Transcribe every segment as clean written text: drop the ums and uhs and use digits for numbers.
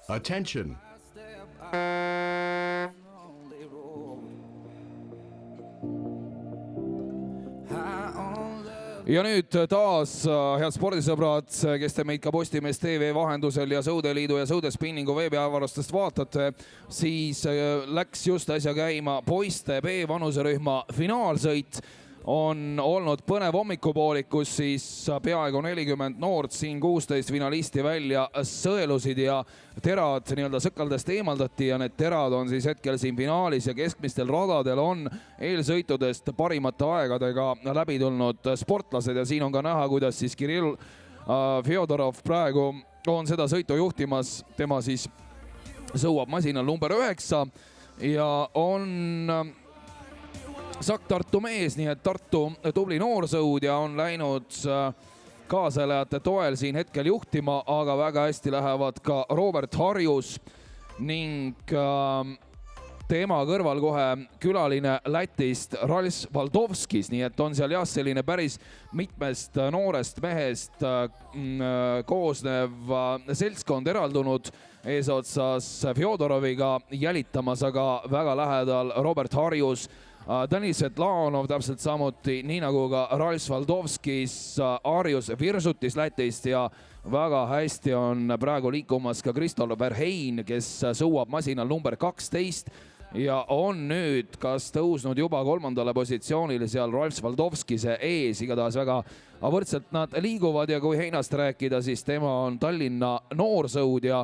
Attention! Ja nüüd taas, head spordisõbrad, kes te meid ka Postimees TV vahendusel ja Sõudeliidu ja Sõudespinningu veebiavarustest vaatate, siis läks just äsja käima poiste B-vanuserühma finaalsõit. On olnud põnev hommikupoolik, kus siis peaaegu 40 noort, siin 16 finalisti välja sõelusid ja terad nii-öelda sõkaldest eemaldati ja need terad on siis hetkel siin finaalis ja keskmistel radadel on eelsõitudest parimate aegadega läbi tulnud sportlased ja siin on ka näha, kuidas siis Kirill Fjodorov praegu on seda sõitu juhtimas. Tema siis sõuab masinal number 9 ja on Sakk Tartu mees, nii et Tartu tubli noorsõudja on läinud kaasalejate toel siin hetkel juhtima, aga väga hästi lähevad ka Robert Harjus ning tema kõrval kohe külaline Lätist Rals Valdovskis, nii et on seal jah selline päris mitmest noorest mehest koosnev seltskond eraldunud eesotsas Fjodoroviga jälitamas, aga väga lähedal Robert Harjus, Danil Svetlanov täpselt samuti, nii nagu ka Rals Valdovskis, Arius Virsutis Lätist ja väga hästi on praegu liikumas ka Christopher Hein, kes sõuab masinal number 12 ja on nüüd kas tõusnud juba 3. positsioonile seal Rals Valdovskise ees, igatahes väga võrdselt nad liiguvad ja kui Heinast rääkida, siis tema on Tallinna noorsõudja.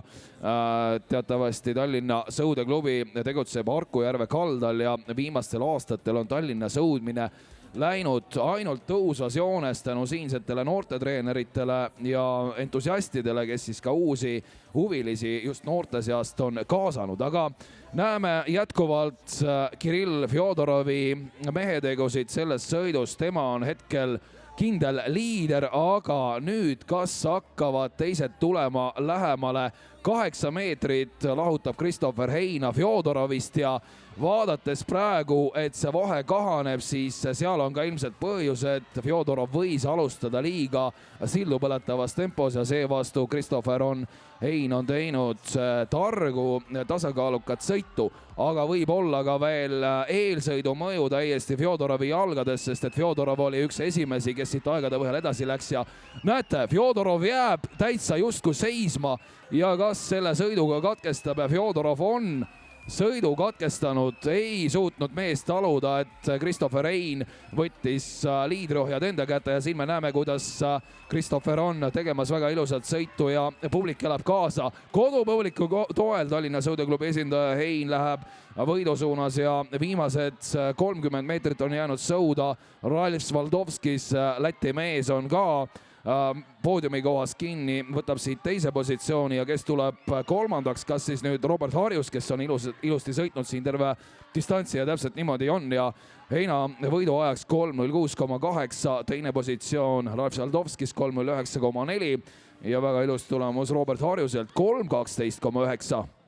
Teatavasti Tallinna sõudeklubi tegutseb Harkujärve kaldal ja viimastel aastatel on Tallinna sõudmine läinud ainult tõusvas joones tänu siinsetele noortetreeneritele ja entusiastidele, kes siis ka uusi huvilisi just noorte seast on kaasanud. Aga näeme jätkuvalt Kirill Fjodorovi mehetegusid selles sõidus. Tema on hetkel kindel liider, aga nüüd kas hakkavad teised tulema lähemale. 8 meetrit lahutab Christopher Heina Fjodorovist ja vaadates praegu, et see vahe kahaneb, siis seal on ka ilmselt põhjus, et Fjodorov võis alustada liiga sildu põletavas tempos ja seevastu Christopher Hein on teinud targu tasakaalukat sõitu, aga võib olla ka veel eelsõidu mõju täiesti Fjodorovi jalgades, sest et Fjodorov oli üks esimesi, kes siit aegade põhjal edasi läks ja näete, Fjodorov jääb täitsa justkui seisma ja kas selle sõiduga katkestab ja Fjodorov on sõidu katkestanud, ei suutnud meest taluda, et Christopher Hein võttis liidriohjad enda kätte ja siin me näeme, kuidas Christopher on tegemas väga ilusat sõitu ja publik elab kaasa. Kodupubliku toel Tallinna Sõudeklubi esindaja Hein läheb võidu suunas ja viimased 30 meetrit on jäänud sõuda. Rals Valdovskis, Läti mees, on ka poodiumi kohas kinni, võtab siit teise positsiooni ja kes tuleb kolmandaks, kas siis nüüd Robert Harjus, kes on ilusti sõitnud siin terve distantsi ja täpselt niimoodi on ja Heina võidu ajaks 3.06,8, teine positsioon Rals Valdovskis 3.09,4 ja väga ilus tulemus Robert Harjuselt 3.12,9.